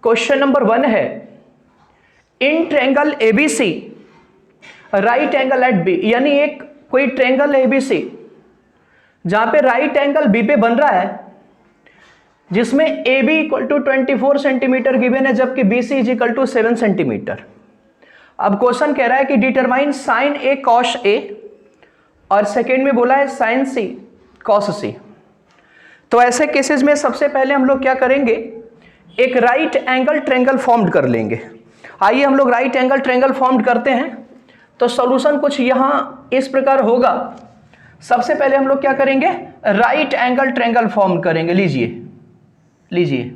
Question number 1 है, in triangle ABC right angle at B, यानी एक कोई ट्रायंगल एबीसी जहां पे राइट एंगल बी पे बन रहा है, जिसमें A B equal to 24 centimetre given है, जबकि B C is equal to 7 centimetre. अब क्वेश्चन कह रहा है कि determine sine A cos A, और सेकेंड में बोला है साइन सी कॉस सी। तो ऐसे केसेस में सबसे पहले हम लोग क्या करेंगे, एक राइट एंगल ट्रायंगल फॉर्म्ड कर लेंगे। आइए हम लोग राइट एंगल ट्रायंगल फॉर्म्ड करते हैं। तो सॉल्यूशन कुछ यहाँ इस प्रकार होगा। सबसे पहले हम लोग क्या करेंगे, राइट एंगल ट्रायंगल फॉर्म करेंगे। लीजिए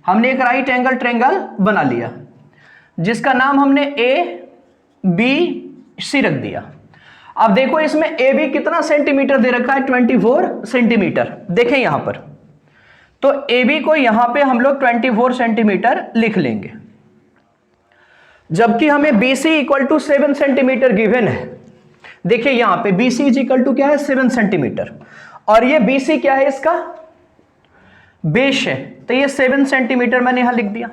हमने एक राइट एंगल ट्रायंगल बना लिया, जिसका नाम हमने ए बी सी रख दिया। अब देखो इसमें ए बी कितना सेंटीमीटर दे रखा है, 24 सेंटीमीटर। देखें यहां पर, तो ए बी को यहां पे हम लोग 24 सेंटीमीटर लिख लेंगे, जबकि हमें B C equal to 7 centimetre given है। देखिए यहां पे B C is equal to क्या है, 7 सेंटीमीटर, और ये बी सी क्या है, इसका बेस है, तो ये 7 सेंटीमीटर मैंने यहां लिख दिया।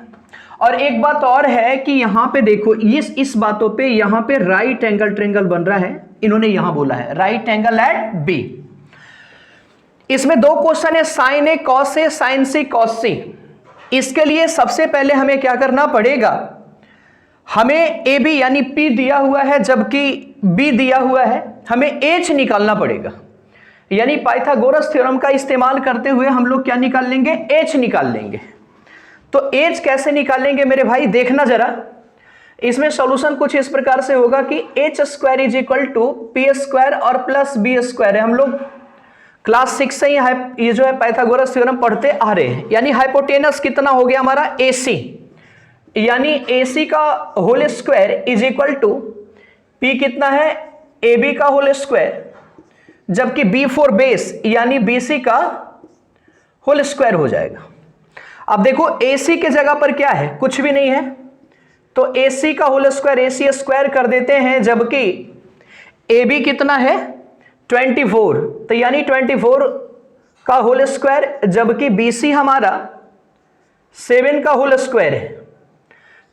और एक बात और है कि यहां पे देखो इस बातों पे यहां पे राइट एंगल ट्रायंगल बन रहा है, इन्होंने यहां बोला है राइट एंगल एट बी। इसमें दो क्वेश्चन है, sign A cos A, sign C cos सी। इसके लिए सबसे पहले हमें क्या करना पड़ेगा, हमें ए बी यानी पी दिया हुआ है, जबकि बी दिया हुआ है, हमें एच निकालना पड़ेगा। यानी पाइथागोरस थ्योरम का इस्तेमाल करते हुए हम लोग क्या निकाल लेंगे, एच निकाल लेंगे। तो एच कैसे निकालेंगे मेरे भाई, देखना जरा। इसमें सॉल्यूशन कुछ इस प्रकार से होगा कि H square is equal to P square और प्लस बी स्क्वायर है। हम लोग क्लास 6 से ये जो है पाइथागोरस थ्योरम पढ़ते आ रहे हैं। यानी हाइपोटेनस कितना हो गया हमारा, ए सी, यानी ए सी का whole square is equal to P कितना है, ए बी का होल स्क्वायर, जबकि बी फॉर बेस यानी बी सी का होल स्क्वायर हो जाएगा। अब देखो ए सी के जगह पर क्या है, कुछ भी नहीं है, तो ए सी का होल स्क्वायर ए सी स्क्वायर कर देते हैं, जबकि ए बी कितना है 24, तो यानी 24 का होल स्क्वायर, जबकि बी सी हमारा 7 का होल स्क्वायर है।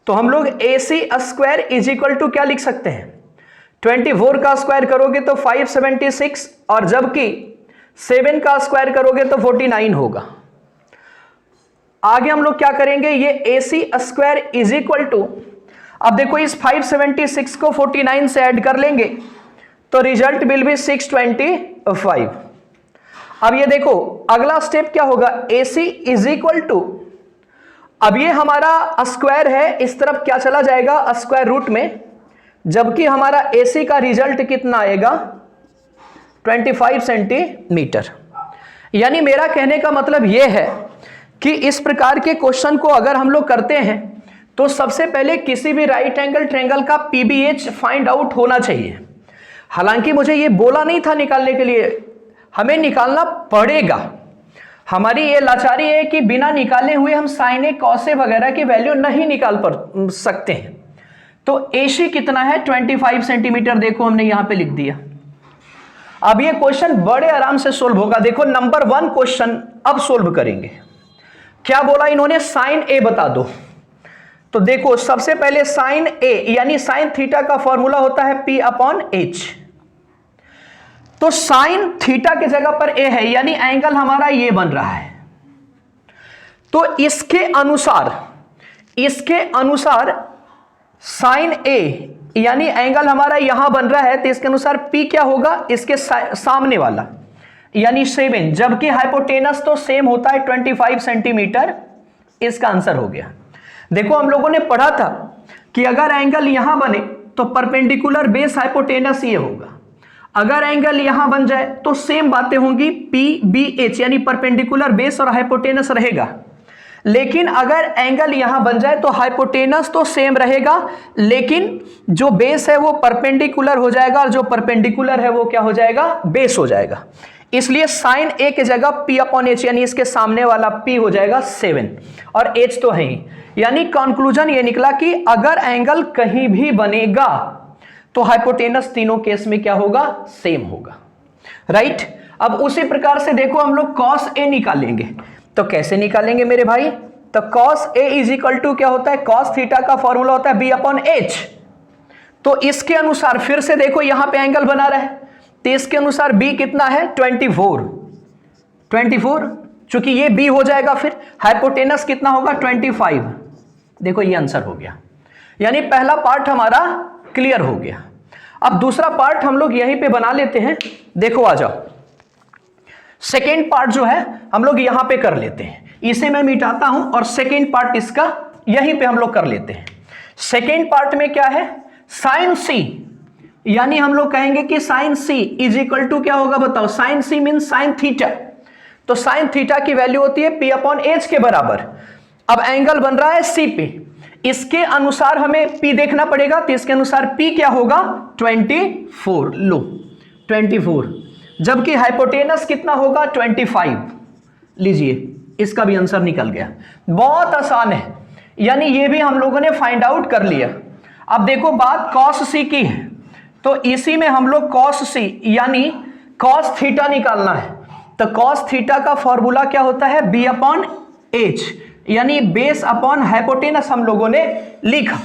तो हम लोग ए सी स्क्वायर इज इक्वल टू क्या लिख सकते हैं, 24 का स्क्वायर करोगे तो 576, और जबकि 7 का स्क्वायर करोगे तो 49 होगा। आगे हम लोग क्या करेंगे, ये ए सी स्क्वायर इज इक्वल टू, अब देखो इस 576 को 49 से ऐड कर लेंगे तो रिजल्ट विल बी 625। अब ये देखो अगला स्टेप क्या होगा, ए सी इज इक्वल टू, अब ये हमारा स्क्वायर है, इस तरफ क्या चला जाएगा स्क्वायर रूट में, जबकि हमारा ए सी का रिजल्ट कितना आएगा 25 सेंटीमीटर। यानी मेरा कहने का मतलब यह है कि इस प्रकार के क्वेश्चन को अगर हम लोग करते हैं तो सबसे पहले किसी भी राइट एंगल ट्रायंगल का पीबीएच फाइंड आउट होना चाहिए। हालांकि मुझे ये बोला नहीं था निकालने के लिए, हमें निकालना पड़ेगा। हमारी ये लाचारी है कि बिना निकाले हुए हम साइन ए कॉस ए वगैरह की वैल्यू नहीं निकाल सकते हैं। तो एसी कितना है 25 सेंटीमीटर, देखो हमने यहां पे लिख दिया। अब ये क्वेश्चन बड़े आराम से सोल्व होगा। देखो नंबर 1 क्वेश्चन अब सोल्व करेंगे। क्या बोला इन्होंने, साइन ए बता दो। तो देखो सबसे पहले साइन ए यानी साइन थीटा का फॉर्मूला होता है P अपॉन H। तो साइन थीटा की जगह पर ए है, यानी एंगल हमारा ये बन रहा है। तो इसके अनुसार साइन ए यानी एंगल हमारा यहां बन रहा है, तो इसके अनुसार P क्या होगा, इसके सामने वाला यानी 7, जबकि हाइपोटेनस तो सेम होता है 25 सेंटीमीटर। इसका आंसर हो गया। देखो हम लोगों ने पढ़ा था कि अगर एंगल यहां बने तो परपेंडिकुलर बेस हाइपोटेनस ये होगा, अगर एंगल यहां बन जाए तो सेम बातें होंगी, पी बी एच यानी परपेंडिकुलर बेस और हाइपोटेनस रहेगा। लेकिन अगर एंगल यहां बन जाए तो हाइपोटेनस तो सेम रहेगा, लेकिन जो बेस है वो परपेंडिकुलर हो जाएगा, और जो परपेंडिकुलर है वो क्या हो जाएगा, बेस हो जाएगा। इसलिए साइन ए की जगह P अपॉन H यानी इसके सामने वाला P हो जाएगा 7, और H तो है ही। यानी कंक्लूजन ये निकला कि अगर एंगल कहीं भी बनेगा तो हाइपोटेनस तीनों केस में क्या होगा, सेम होगा। राइट। अब उसी प्रकार से देखो हम लोग cos A निकालेंगे। तो कैसे निकालेंगे मेरे भाई, तो cos A is equal to क्या होता है, cos थीटा का फॉर्मूला होता है b अपॉन h। तो इसके अनुसार फिर से देखो यहां पे एंगल बना रहा है, तो इसके अनुसार b कितना है 24, चूंकि ये b हो जाएगा, फिर हाइपोटेनस कितना होगा 25। देखो ये आंसर हो गया, यानी पहला पार्ट हमारा क्लियर हो गया। अब दूसरा पार्ट हम लोग यहीं पे बना लेते हैं। देखो आ जाओ, सेकेंड पार्ट जो है हम लोग यहां पे कर लेते हैं, इसे मैं मिटाता हूं और सेकेंड पार्ट इसका यहीं पे हम लोग कर लेते हैं। सेकेंड पार्ट में क्या है, साइन सी, यानी हम लोग कहेंगे कि sine C is equal to क्या होगा बताओ, sine C mean sine theta. तो साइन थीटा की वैल्यू होती है p अपॉन एच के बराबर। अब एंगल बन रहा है सी पे, इसके अनुसार हमें p देखना पड़ेगा, तो इसके अनुसार p क्या होगा 24, लो 24, जबकि हाइपोटेनस कितना होगा 25। लीजिए इसका भी आंसर निकल गया, बहुत आसान है, यानी ये भी हम लोगों ने फाइंड आउट कर लिया। अब देखो बात cos c की है, तो इसी में हम लोग cos c यानी cos थीटा निकालना है। तो cos थीटा का फॉर्मूला क्या होता है b अपॉन h, यानी बेस अपॉन हाइपोटेनस हम लोगों ने लिखा।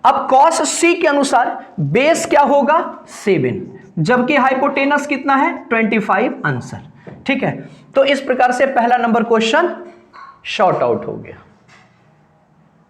अब cos c के अनुसार बेस क्या होगा 7, जबकि हाइपोटेनस कितना है 25 आंसर। ठीक है, तो इस प्रकार से पहला नंबर क्वेश्चन शॉर्ट आउट हो गया।